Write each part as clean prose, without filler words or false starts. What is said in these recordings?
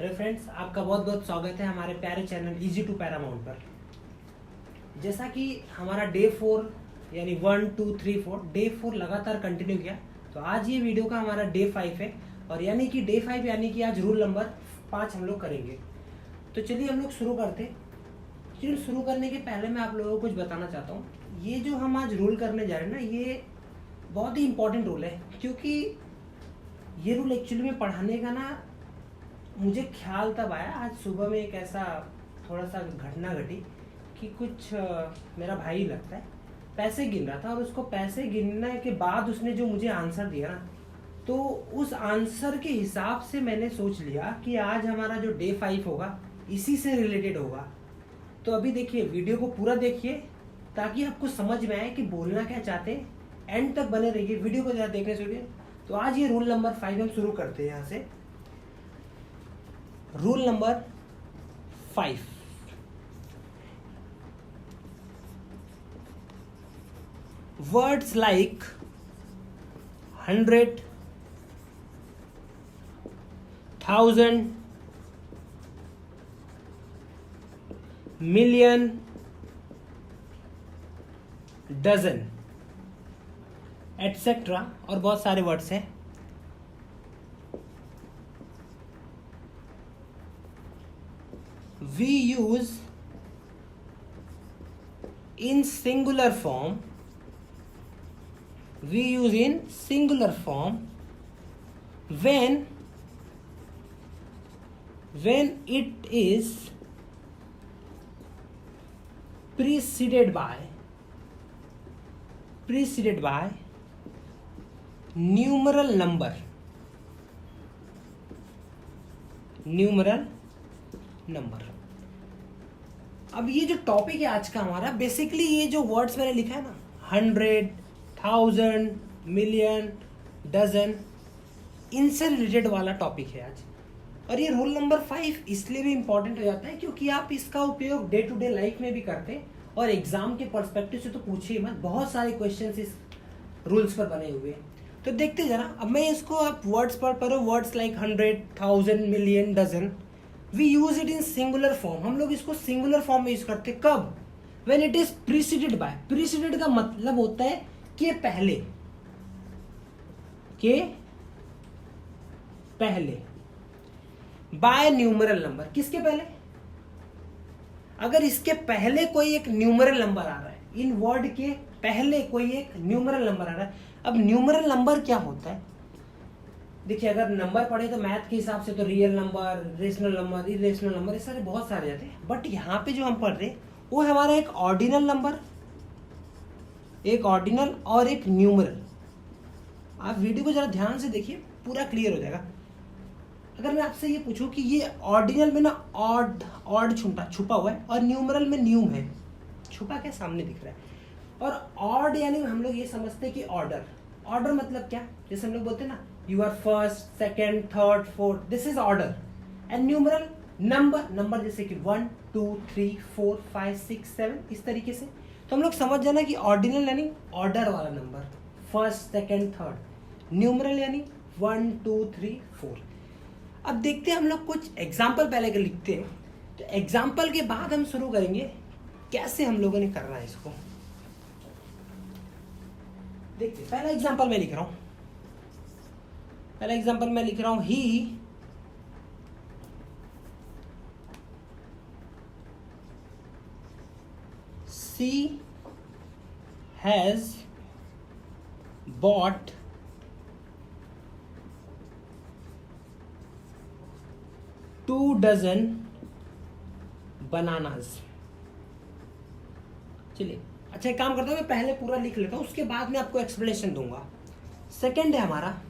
Hello friends, आपका बहुत बहुत स्वागत है हमारे प्यारे चैनल इजी टू पैरामाउंट पर। जैसा कि हमारा डे 4 यानी 1 2 3 4 डे 4 लगातार कंटिन्यू किया, तो आज ये वीडियो का हमारा डे 5 है। और यानी कि डे 5 यानी कि आज रूल नंबर 5 हम लोग करेंगे। तो चलिए हम लोग शुरू करते। चलिए शुरू करने के पहले मैं आप लोगों को कुछ बताना चाहता हूँ। ये जो हम आज रूल करने जा रहे हैं ना, ये बहुत ही इंपॉर्टेंट रूल है, क्योंकि ये रूल एक्चुअली में पढ़ाने का ना मुझे ख्याल तब आया। आज सुबह में एक ऐसा थोड़ा सा घटना घटी कि कुछ मेरा भाई लगता है पैसे गिन रहा था, और उसको पैसे गिनने के बाद उसने जो मुझे आंसर दिया ना, तो उस आंसर के हिसाब से मैंने सोच लिया कि आज हमारा जो डे 5 होगा इसी से रिलेटेड होगा। तो अभी देखिए, वीडियो को पूरा देखिए ताकि आपको समझ में आए कि बोलना क्या चाहते हैं। एंड तक बने रहिए, वीडियो को ज़्यादा देखने से। तो आज ये रूल नंबर 5 हम शुरू करते हैं यहाँ से। Rule number 5, words like 100, 1000, million, dozen etcetera और बहुत सारे वर्ड्स हैं। We use in singular form. We use in singular form when it is preceded by numeral number. अब ये जो टॉपिक है आज का हमारा, बेसिकली ये जो वर्ड्स मैंने लिखा है ना, 100, 1000, मिलियन, डजन, इनसे रिलेटेड वाला टॉपिक है आज। और ये रूल नंबर 5 इसलिए भी इंपॉर्टेंट हो जाता है क्योंकि आप इसका उपयोग डे टू डे लाइफ में भी करते हैं, और एग्जाम के पर्सपेक्टिव से तो पूछिए मत, बहुत सारे क्वेश्चंस इस रूल्स पर बने हुए हैं। तो देखते जरा, अब मैं इसको आप वर्ड्स पर पढ़ो। Words like 100, 1000, million, dozen, we use it in singular form. हम लोग इसको सिंगुलर फॉर्म में यूज करते कब? When it is preceded by. Preceded का मतलब होता है कि पहले, बाय न्यूमरल नंबर। किसके पहले? अगर इसके पहले कोई एक न्यूमरल नंबर आ रहा है, इन वर्ड के पहले कोई एक न्यूमरल नंबर आ रहा है। अब न्यूमरल नंबर क्या होता है? देखिए, अगर नंबर पढ़े तो मैथ के हिसाब से तो real number, rational number, irrational number, ये सारे बहुत सारे जाते हैं। बट यहाँ पे जो हम पढ़ रहे हैं वो है हमारा एक ऑर्डिनल नंबर, एक ऑर्डिनल और एक न्यूमरल। आप वीडियो को जरा ध्यान से देखिए, पूरा क्लियर हो जाएगा। अगर मैं आपसे ये पूछूं कि ये ऑर्डिनल में ना ऑड छुपा हुआ है, और न्यूमरल में न्यूम है, छुपा क्या सामने दिख रहा है। और ऑड यानी हम लोग ये समझते हैं कि ऑर्डर मतलब क्या? जैसे हम लोग बोलते हैं ना, you are first, second, third, fourth, this is order. And numeral number जैसे कि 1 2 3 4 5 6 7, इस तरीके से। तो हम लोग समझ जाना कि ऑर्डिनल यानी ऑर्डर वाला number, first, second, third. Numeral यानी 1 2 3 4। अब देखते हैं हम लोग कुछ एग्जाम्पल पहले के लिखते हैं, तो एग्जाम्पल के बाद हम शुरू करेंगे कैसे हम लोगों ने करना है इसको। देखिए, पहला एग्जाम्पल मैं लिख रहा हूं, ही सी हैज बॉट 2 dozen बनानाज। चलिए, अच्छा एक काम करता हूं, मैं पहले पूरा लिख लेता हूं, उसके बाद मैं आपको एक्सप्लेनेशन दूंगा। सेकंड है हमारा,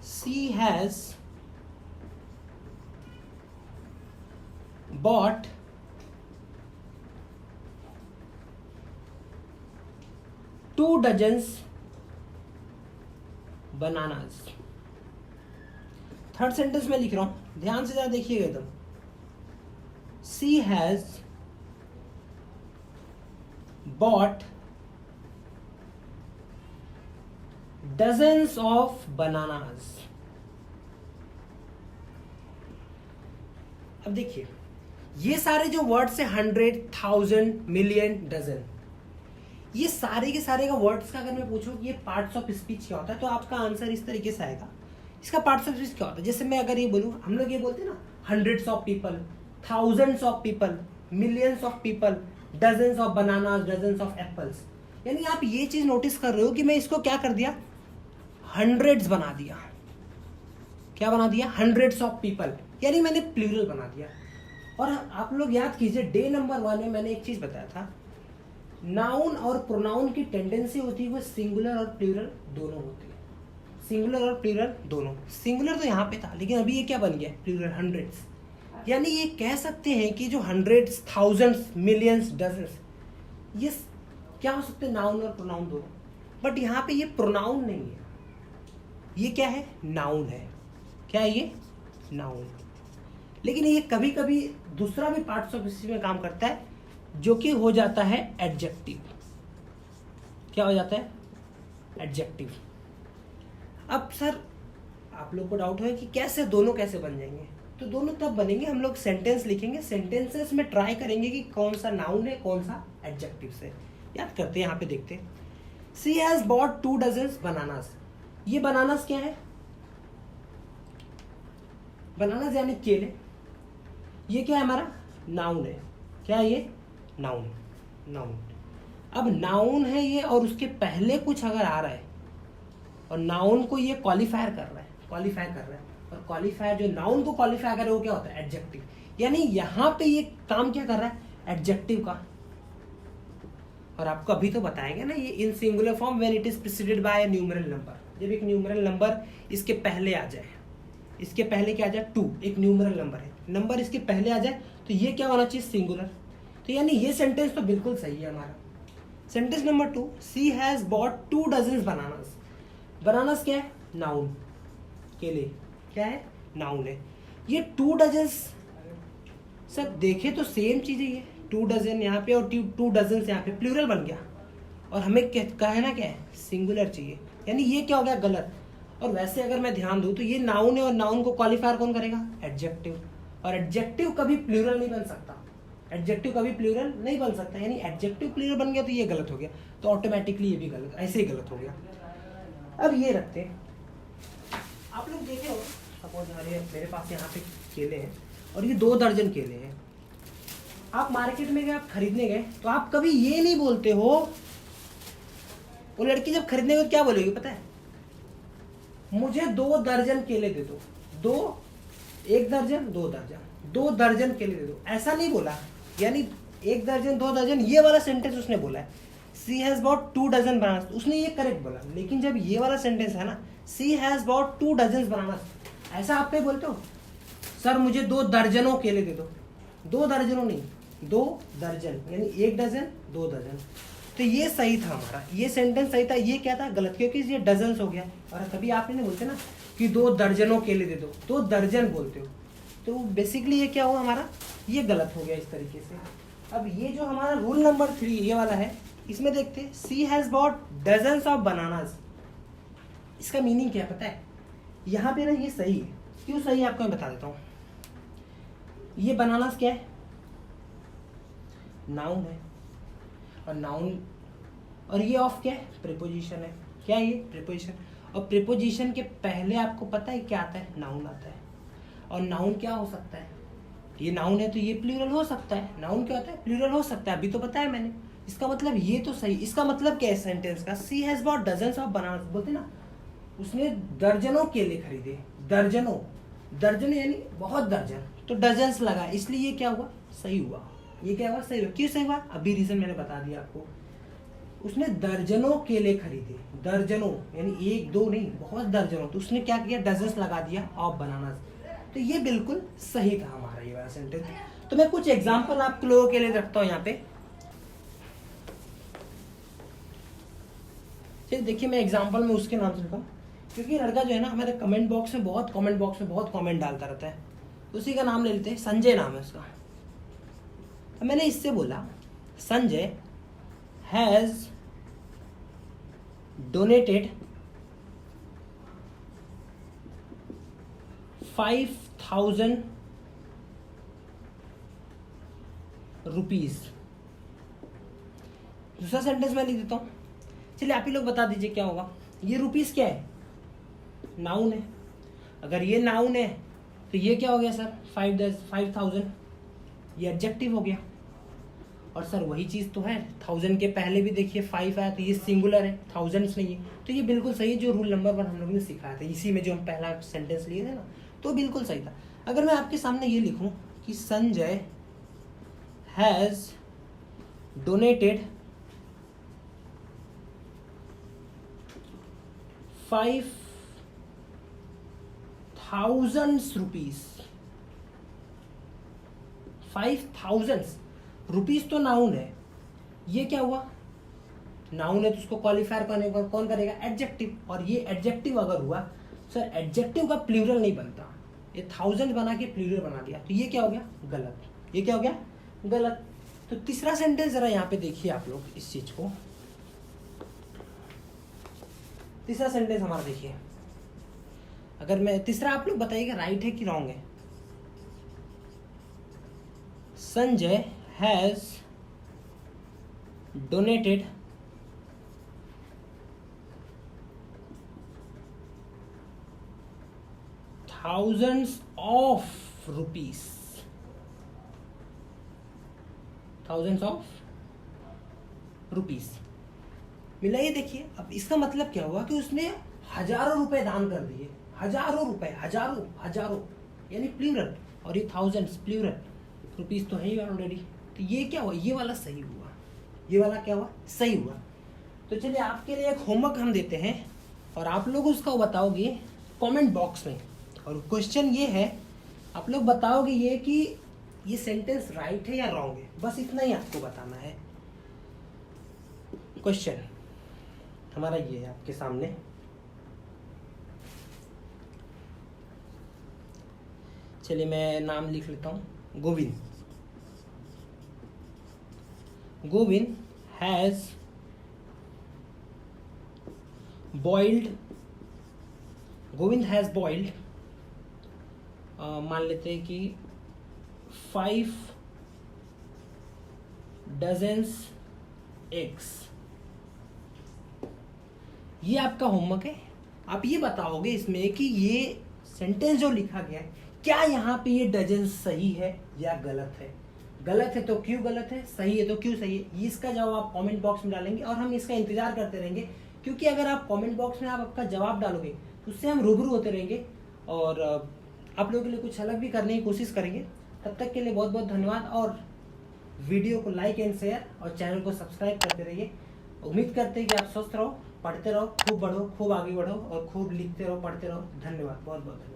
she has bought 2 dozens bananas. Third sentence में लिख रहा हूं, ध्यान से जरा देखिएगा एकदम। She has bought dozens of bananas. अब देखिए ये सारे जो वर्ड्स है 100, 1000, मिलियन, डजन, ये सारे के सारे का वर्ड्स का अगर मैं पूछूं कि ये पार्ट्स ऑफ स्पीच क्या होता है तो आपका आंसर इस तरीके से आएगा। इसका पार्ट्स ऑफ स्पीच क्या होता है, जैसे मैं अगर ये बोलूं, हम लोग ये बोलते हैं ना hundreds of people, thousands of people, millions of people, dozens of banana, dozens of apples. यानी आप ये चीज नोटिस कर रहे हो कि मैं इसको क्या कर दिया, हंड्रेड्स बना दिया। क्या बना दिया, हंड्रेड्स ऑफ पीपल, यानी मैंने प्लूरल बना दिया। और आप लोग याद कीजिए डे नंबर 1 में मैंने एक चीज बताया था, नाउन और प्रोनाउन की टेंडेंसी होती है वो सिंगुलर और प्लूरल दोनों होती है, सिंगुलर और प्लूरल दोनों। सिंगुलर तो यहाँ पे था लेकिन अभी ये क्या बन गया, प्लूरल, हंड्रेड्स। यानी ये कह सकते हैं कि जो हंड्रेड्स, थाउजेंड्स, मिलियंस, डजन्स, ये क्या हो सकते हैं, नाउन और प्रोनाउन दोनों। बट यहाँ पे ये प्रोनाउन नहीं है, ये क्या है, नाउन है। क्या है ये, नाउन। लेकिन ये कभी कभी दूसरा भी पार्ट्स ऑफ स्पीच में काम करता है जो कि हो जाता है एडजेक्टिव। क्या हो जाता है, एडजेक्टिव। अब सर आप लोग को डाउट है कि कैसे दोनों कैसे बन जाएंगे, तो दोनों तब बनेंगे हम लोग सेंटेंस लिखेंगे, सेंटेंसेस में ट्राई करेंगे कि कौन सा नाउन है कौन सा एडजेक्टिव से। याद करते हैं, यहाँ पे देखते हैं, she has bought 2 dozens bananas. ये बनानास क्या है, बनानास यानी केले। ये क्या है, हमारा नाउन है। क्या है ये, नाउन, नाउन। अब नाउन है ये और उसके पहले कुछ अगर आ रहा है और नाउन को ये क्वालिफायर कर रहा है, क्वालिफाई कर रहा है, और क्वालिफायर जो नाउन को क्वालिफाई करे वो क्या होता है, एडजेक्टिव। यानी यहाँ पे ये काम क्या कर रहा है, एडजेक्टिव का। और आपको अभी तो बताएंगे ना, ये in singular form when it is preceded by a numeral number. जब एक न्यूमेरल नंबर इसके पहले आ जाए, इसके पहले क्या आ जाए, 2, एक न्यूमेरल नंबर है, नंबर इसके पहले आ जाए तो ये क्या होना चाहिए, सिंगुलर। तो यानी ये सेंटेंस तो बिल्कुल सही है हमारा। Sentence number 2, she has bought 2 dozens bananas. Bananas क्या है, नाउन, केले क्या है, नाउन है। ये 2 डजन्स सब देखे तो सेम चीज है, ये 2 डजन यहाँ पे और 2 डजन्स यहाँ पे, प्लूरल बन गया। और हमें कहना क्या है, सिंगुलर चाहिए। यानी ये क्या हो गया, गलत। और वैसे अगर मैं ध्यान दूं तो ये नाउन है और नाउन को क्वालिफायर कौन करेगा, एडजेक्टिव। और एडजेक्टिव कभी प्लूरल नहीं बन सकता, एडजेक्टिव कभी प्लूरल नहीं बन सकता। यानी एडजेक्टिव प्लूरल बन गया तो ये गलत हो गया, तो ऑटोमेटिकली ये भी गलत, ऐसे ही गलत हो गया। अब ये रखते हैं, आप लोग देखे हो, सपोज मेरे पास यहाँ पे केले हैं और ये 2 दर्जन केले हैं। आप मार्केट में गए, आप खरीदने गए, तो आप कभी ये नहीं बोलते हो, वो लड़की जब खरीदने गई क्या बोलेगी पता है, मुझे 2 दर्जन केले दे दो। 1 दर्जन 2 दर्जन, 2 दर्जन केले दे दो, ऐसा नहीं बोला। यानी 1 दर्जन 2 दर्जन ये वाला सेंटेंस उसने बोला है, सी हैज बॉट 2 डजन बनानास, उसने ये करेक्ट बोला। लेकिन जब ये वाला सेंटेंस है ना, सी हैज बॉट 2 डजन बनानास, ऐसा आप पे बोलते हो, सर मुझे 2 दर्जनों केले दे दो। 2 दर्जनों नहीं, 2 दर्जन, यानी 1 डजन 2 दर्जन। तो ये सही था हमारा, ये सेंटेंस सही था। ये क्या था, गलत, क्योंकि ये डजन्स हो गया। और कभी आप नहीं बोलते ना कि 2 दर्जनों केले दे दो, 2 दर्जन बोलते हो, तो बेसिकली ये क्या हुआ हमारा, ये गलत हो गया इस तरीके से। अब ये जो हमारा रूल नंबर 3 ये वाला है, इसमें देखते हैं, she has bought dozens of bananas. इसका मीनिंग क्या है पता है, यहाँ पे ना ये सही है। क्यों सही है आपको मैं बता देता हूँ। ये बनानास क्या है, नाउन है, और नाउन, और ये ऑफ क्या है, प्रीपोजिशन है। क्या है ये, प्रीपोजिशन। और प्रीपोजिशन के पहले आपको पता है क्या आता है, नाउन आता है। और नाउन क्या हो सकता है, ये नाउन है तो ये प्लूरल हो सकता है। नाउन क्या होता है, प्लूरल हो सकता है, अभी तो बताया मैंने। इसका मतलब ये तो सही। इसका मतलब क्या है सेंटेंस का, she has bought dozens of bananas, बोलते ना उसने दर्जनों केले खरीदे, दर्जनों, दर्जन यानी बहुत दर्जन, तो डजन्स लगा, इसलिए ये क्या हुआ, सही हुआ। ये क्या हुआ, सही हुआ। क्यों सही हुआ, अभी रीजन मैंने बता दिया आपको। उसने दर्जनों केले खरीदे, दर्जनों यानी 1 2 नहीं, बहुत दर्जनों, तो उसने क्या किया, डजन्स लगा दिया ऑफ बनानास। तो ये बिल्कुल सही था हमारा ये वाला सेंटेंस। तो मैं कुछ एग्जांपल आप लोगों के लिए रखता हूं यहाँ पे। देखिए मैं एग्जांपल में उसके नाम से लिखा, क्योंकि लड़का जो है ना हमारे कमेंट बॉक्स में बहुत कमेंट डालता रहता है। उसी का नाम ले लेते हैं, संजय नाम है उसका। तो मैंने इससे बोला, संजय हैज डोनेटेड 5,000 रुपीज। दूसरा सेंटेंस मैं लिख देता हूं, चलिए आप ही लोग बता दीजिए क्या होगा। ये रुपीज क्या है? नाउन है। अगर ये नाउन है तो ये क्या हो गया सर? 5000। ये एडजेक्टिव हो गया। और सर वही चीज तो है, 1000 के पहले भी देखिए 5 आया तो ये सिंगुलर है, थाउजेंड्स नहीं है। तो ये बिल्कुल सही है, जो रूल नंबर 1 हम लोगों ने सिखाया था, इसी में जो हम पहला सेंटेंस लिए थे ना, तो बिल्कुल सही था। अगर मैं आपके सामने ये लिखूं कि Sanjay has donated 5000 rupees. 5000 rupees तो नाउन है, ये क्या हुआ? नाउन है तो उसको क्वालिफायर कौन करेगा? एडजेक्टिव। और ये एडजेक्टिव अगर हुआ, सर एडजेक्टिव का प्लूरल नहीं बनता, ये 1000 बना के प्लूरल बना दिया, तो ये क्या हो गया? गलत। ये क्या हो गया? गलत। तो तीसरा सेंटेंस जरा यहाँ पे देखिए आप लोग इस चीज को। तीसरा सेंटेंस हमारा देखिए, अगर मैं तीसरा, आप लोग बताइएगा राइट है कि रॉन्ग है। Sanjay has donated thousands of rupees। thousands of rupees मिला। ये देखिए, अब इसका मतलब क्या हुआ कि उसने हजारों रुपए दान कर दिए। हजारों रुपए, हजारों हजारों यानी प्लूरल, और ये थाउजेंड्स प्लूरल, रुपीस तो है ही ऑलरेडी। तो ये क्या हुआ? ये वाला सही हुआ। ये वाला क्या हुआ? सही हुआ। तो चलिए आपके लिए एक होमवर्क हम देते हैं और आप लोग उसका बताओगे कमेंट बॉक्स में। और क्वेश्चन ये है, आप लोग बताओगे ये कि ये सेंटेंस राइट है या रॉन्ग है, बस इतना ही आपको बताना है। क्वेश्चन हमारा ये है आपके सामने। चलिए मैं नाम लिख लेता हूं, Govind. Govind has boiled, Govind has boiled, मान लेते हैं कि 5 डजन्स एग्स। ये आपका होमवर्क है। आप ये बताओगे इसमें कि ये सेंटेंस जो लिखा गया है, क्या यहाँ पे ये डजन सही है या गलत है। गलत है तो क्यों गलत है, सही है तो क्यों सही है, इसका जवाब आप कमेंट बॉक्स में डालेंगे और हम इसका इंतजार करते रहेंगे। क्योंकि अगर आप कमेंट बॉक्स में आप आपका जवाब डालोगे तो उससे हम रूबरू होते रहेंगे और आप लोगों के लिए कुछ अलग भी करने की कोशिश करेंगे। तब तक के लिए बहुत बहुत धन्यवाद, और वीडियो को लाइक एंड शेयर और चैनल को सब्सक्राइब करते रहिए। उम्मीद करते हैं कि आप स्वस्थ रहो, पढ़ते रहो, खूब बढ़ो, खूब आगे बढ़ो और खूब लिखते रहो, पढ़ते रहो। धन्यवाद, बहुत बहुत धन्यवाद।